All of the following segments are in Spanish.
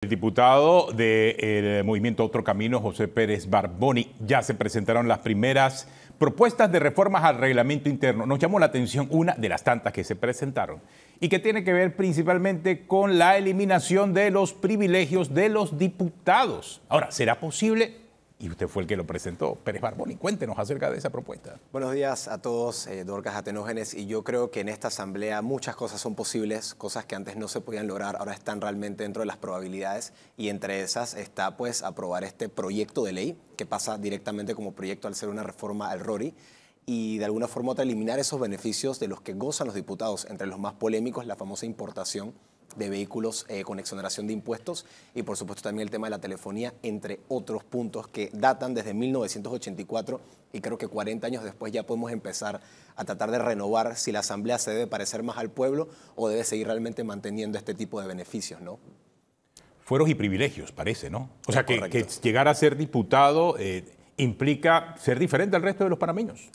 El diputado del Movimiento Otro Camino, José Pérez Barboni, ya se presentaron las primeras propuestas de reformas al reglamento interno. Nos llamó la atención una de las tantas que se presentaron y que tiene que ver principalmente con la eliminación de los privilegios de los diputados. Ahora, ¿será posible? Y usted fue el que lo presentó, Pérez Barboni. Cuéntenos acerca de esa propuesta. Buenos días a todos, Dorcas Atenógenes. Y yo creo que en esta asamblea muchas cosas son posibles, cosas que antes no se podían lograr, ahora están realmente dentro de las probabilidades. Y entre esas está pues aprobar este proyecto de ley que pasa directamente como proyecto al ser una reforma al RORI y de alguna forma u otra eliminar esos beneficios de los que gozan los diputados, entre los más polémicos, la famosa importación de vehículos con exoneración de impuestos y por supuesto también el tema de la telefonía, entre otros puntos que datan desde 1984 y creo que 40 años después ya podemos empezar a tratar de renovar si la asamblea se debe parecer más al pueblo o debe seguir realmente manteniendo este tipo de beneficios, ¿no? Fueros y privilegios, parece, ¿no? O sea, que llegar a ser diputado implica ser diferente al resto de los panameños.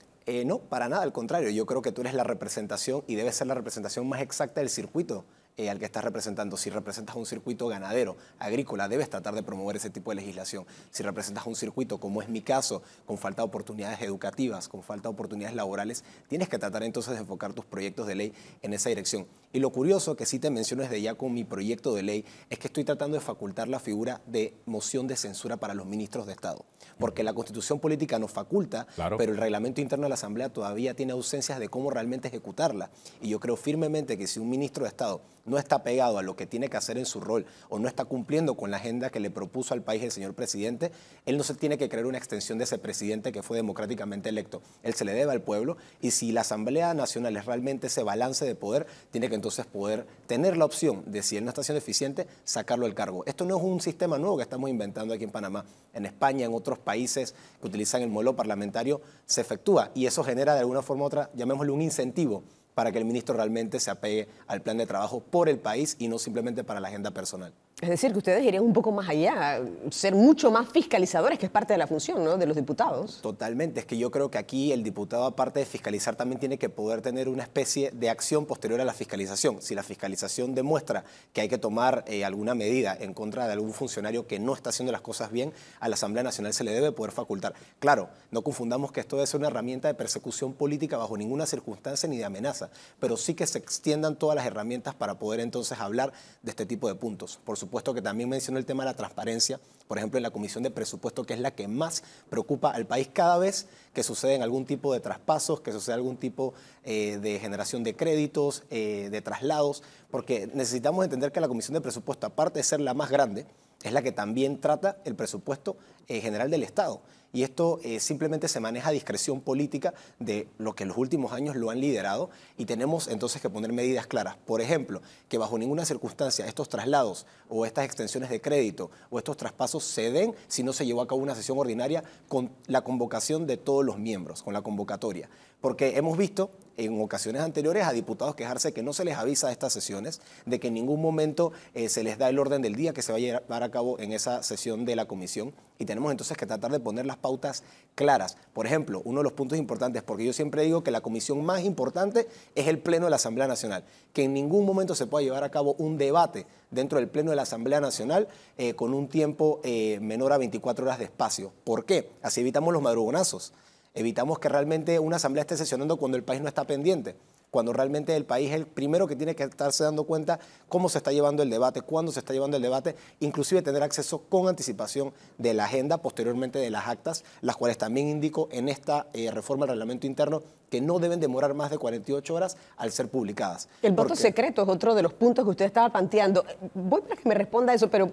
No, para nada, al contrario. Yo creo que tú eres la representación y debes ser la representación más exacta del circuito al que estás representando. Si representas un circuito ganadero, agrícola, debes tratar de promover ese tipo de legislación. Si representas un circuito, como es mi caso, con falta de oportunidades educativas, con falta de oportunidades laborales, tienes que tratar entonces de enfocar tus proyectos de ley en esa dirección. Y lo curioso, que sí te menciono desde ya con mi proyecto de ley, es que estoy tratando de facultar la figura de moción de censura para los ministros de Estado. Porque la Constitución Política nos faculta, claro, pero el reglamento interno de la Asamblea todavía tiene ausencias de cómo realmente ejecutarla. Y yo creo firmemente que si un ministro de Estado no está pegado a lo que tiene que hacer en su rol o no está cumpliendo con la agenda que le propuso al país el señor presidente, él no se tiene que creer una extensión de ese presidente que fue democráticamente electo. Él se le debe al pueblo y si la Asamblea Nacional es realmente ese balance de poder, tiene que entonces poder tener la opción de, si él no está siendo eficiente, sacarlo del cargo. Esto no es un sistema nuevo que estamos inventando aquí en Panamá. En España, en otros países que utilizan el modelo parlamentario, se efectúa y eso genera de alguna forma u otra, llamémosle un incentivo para que el ministro realmente se apegue al plan de trabajo por el país y no simplemente para la agenda personal. Es decir, que ustedes irían un poco más allá, ser mucho más fiscalizadores, que es parte de la función, ¿no?, de los diputados. Totalmente, es que yo creo que aquí el diputado, aparte de fiscalizar, también tiene que poder tener una especie de acción posterior a la fiscalización. Si la fiscalización demuestra que hay que tomar alguna medida en contra de algún funcionario que no está haciendo las cosas bien, a la Asamblea Nacional se le debe poder facultar. Claro, no confundamos que esto debe ser una herramienta de persecución política bajo ninguna circunstancia ni de amenaza, pero sí que se extiendan todas las herramientas para poder entonces hablar de este tipo de puntos. Por supuesto que también mencionó el tema de la transparencia, por ejemplo en la Comisión de Presupuesto, que es la que más preocupa al país cada vez que suceden algún tipo de traspasos, que sucede algún tipo de generación de créditos, de traslados, porque necesitamos entender que la Comisión de Presupuesto, aparte de ser la más grande, es la que también trata el presupuesto general del Estado. Y esto simplemente se maneja a discreción política de lo que en los últimos años lo han liderado y tenemos entonces que poner medidas claras. Por ejemplo, que bajo ninguna circunstancia estos traslados o estas extensiones de crédito o estos traspasos se den si no se llevó a cabo una sesión ordinaria con la convocación de todos los miembros, con la convocatoria. Porque hemos visto en ocasiones anteriores a diputados quejarse que no se les avisa de estas sesiones, de que en ningún momento se les da el orden del día que se va a llevar a cabo en esa sesión de la comisión y tenemos entonces que tratar de poner las pautas claras. Por ejemplo, uno de los puntos importantes, porque yo siempre digo que la comisión más importante es el Pleno de la Asamblea Nacional, que en ningún momento se pueda llevar a cabo un debate dentro del Pleno de la Asamblea Nacional con un tiempo menor a 24 horas de espacio. ¿Por qué? Así evitamos los madrugonazos. Evitamos que realmente una asamblea esté sesionando cuando el país no está pendiente, cuando realmente el país es el primero que tiene que estarse dando cuenta cómo se está llevando el debate, cuándo se está llevando el debate, inclusive tener acceso con anticipación de la agenda, posteriormente de las actas, las cuales también indico en esta reforma del reglamento interno que no deben demorar más de 48 horas al ser publicadas. El voto secreto es otro de los puntos que usted estaba planteando. Voy para que me responda eso, pero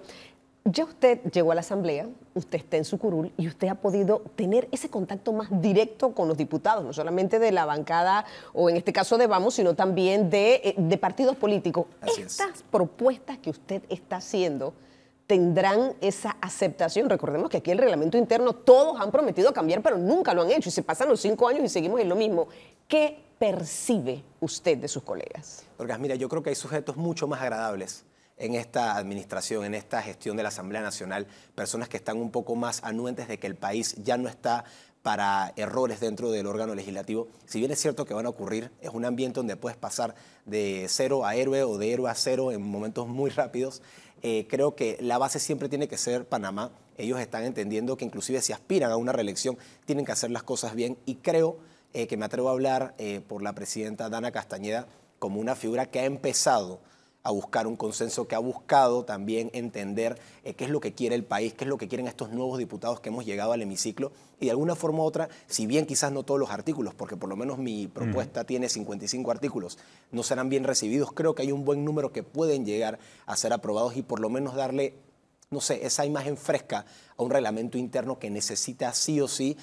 ya usted llegó a la Asamblea, usted está en su curul y usted ha podido tener ese contacto más directo con los diputados, no solamente de la bancada o en este caso de Vamos, sino también de partidos políticos. Estas propuestas que usted está haciendo tendrán esa aceptación. Recordemos que aquí el reglamento interno todos han prometido cambiar, pero nunca lo han hecho y se pasan los 5 años y seguimos en lo mismo. ¿Qué percibe usted de sus colegas? Porque mira, yo creo que hay sujetos mucho más agradables en esta administración, en esta gestión de la Asamblea Nacional, personas que están un poco más anuentes de que el país ya no está para errores dentro del órgano legislativo. Si bien es cierto que van a ocurrir, es un ambiente donde puedes pasar de cero a héroe o de héroe a cero en momentos muy rápidos. creo que la base siempre tiene que ser Panamá. Ellos están entendiendo que inclusive si aspiran a una reelección tienen que hacer las cosas bien, y creo que me atrevo a hablar por la presidenta Dana Castañeda como una figura que ha empezado a buscar un consenso, que ha buscado también entender qué es lo que quiere el país, qué es lo que quieren estos nuevos diputados que hemos llegado al hemiciclo, y de alguna forma u otra, si bien quizás no todos los artículos, porque por lo menos mi propuesta tiene 55 artículos, no serán bien recibidos, creo que hay un buen número que pueden llegar a ser aprobados y por lo menos darle, no sé, esa imagen fresca a un reglamento interno que necesita sí o sí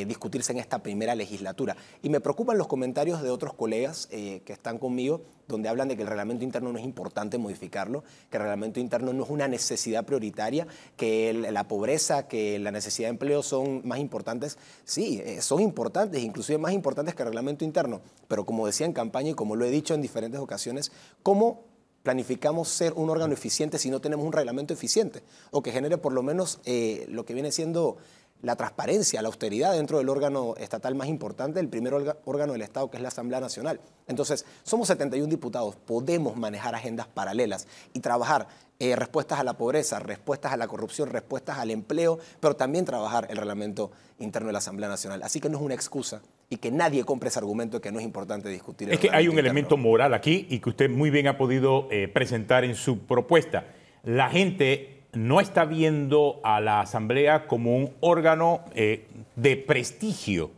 discutirse en esta primera legislatura. Y me preocupan los comentarios de otros colegas que están conmigo, donde hablan de que el reglamento interno no es importante modificarlo, que el reglamento interno no es una necesidad prioritaria, que la pobreza, que la necesidad de empleo son más importantes. Sí, son importantes, inclusive más importantes que el reglamento interno. Pero como decía en campaña y como lo he dicho en diferentes ocasiones, ¿cómo planificamos ser un órgano eficiente si no tenemos un reglamento eficiente? O que genere por lo menos lo que viene siendo la transparencia, la austeridad dentro del órgano estatal más importante, el primer órgano del Estado, que es la Asamblea Nacional. Entonces, somos 71 diputados, podemos manejar agendas paralelas y trabajar respuestas a la pobreza, respuestas a la corrupción, respuestas al empleo, pero también trabajar el reglamento interno de la Asamblea Nacional. Así que no es una excusa y que nadie compre ese argumento de que no es importante discutir el reglamento hay un interno. elemento moral aquí y que usted muy bien ha podido presentar en su propuesta. La gente no está viendo a la Asamblea como un órgano de prestigio.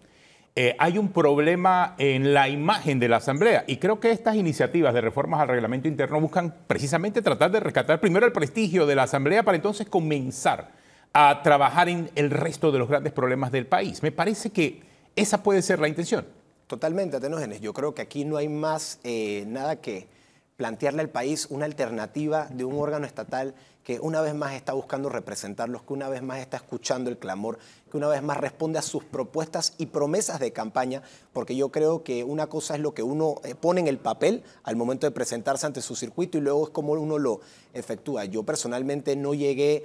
Hay un problema en la imagen de la Asamblea y creo que estas iniciativas de reformas al reglamento interno buscan precisamente tratar de rescatar primero el prestigio de la Asamblea para entonces comenzar a trabajar en el resto de los grandes problemas del país. Me parece que esa puede ser la intención. Totalmente, Atenógenes. Yo creo que aquí no hay más nada que plantearle al país una alternativa de un órgano estatal que una vez más está buscando representarlos, que una vez más está escuchando el clamor, que una vez más responde a sus propuestas y promesas de campaña, porque yo creo que una cosa es lo que uno pone en el papel al momento de presentarse ante su circuito y luego es como uno lo efectúa. Yo personalmente no llegué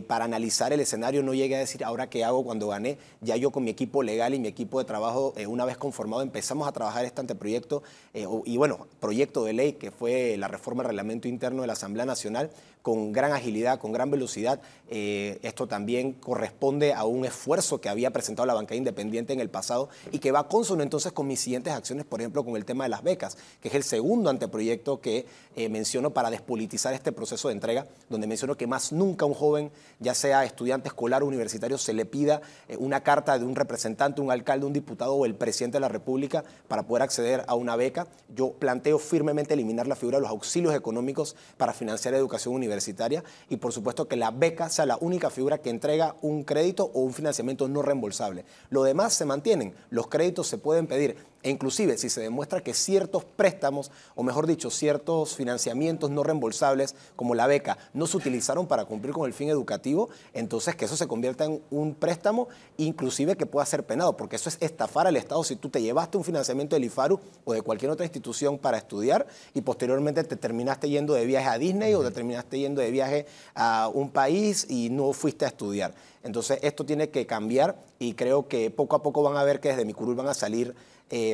para analizar el escenario, no llegué a decir ahora qué hago cuando gané. Ya yo con mi equipo legal y mi equipo de trabajo, una vez conformado, empezamos a trabajar este anteproyecto y bueno, proyecto de ley que fue la reforma del reglamento interno de la Asamblea Nacional con gran agilidad, con gran velocidad. Esto también corresponde a un esfuerzo que había presentado la bancada independiente en el pasado y que va consono entonces con mis siguientes acciones, por ejemplo, con el tema de las becas, que es el segundo anteproyecto que menciono para despolitizar este proceso de entrega, donde menciono que más nunca a un joven, ya sea estudiante escolar o universitario, se le pida una carta de un representante, un alcalde, un diputado o el presidente de la República para poder acceder a una beca. Yo planteo firmemente eliminar la figura de los auxilios económicos para financiar educación universitaria y por supuesto que la beca sea la única figura que entrega un crédito o un financiamiento no reembolsable. Lo demás se mantienen, los créditos se pueden pedir e inclusive si se demuestra que ciertos préstamos, o mejor dicho, ciertos financiamientos no reembolsables como la beca no se utilizaron para cumplir con el fin educativo, entonces que eso se convierta en un préstamo inclusive que pueda ser penado, porque eso es estafar al Estado si tú te llevaste un financiamiento del IFARU o de cualquier otra institución para estudiar y posteriormente te terminaste yendo de viaje a Disney o te terminaste yendo de viaje a un país y no fuiste a estudiar. Entonces esto tiene que cambiar y creo que poco a poco van a ver que desde mi curul van a salir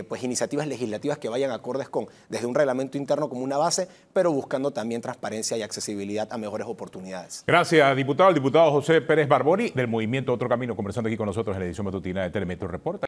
pues iniciativas legislativas que vayan acordes con desde un reglamento interno como una base, pero buscando también transparencia y accesibilidad a mejores oportunidades. Gracias, diputado. El diputado José Pérez Barboni del Movimiento Otro Camino, conversando aquí con nosotros en la edición matutina de Telemetro Reporta.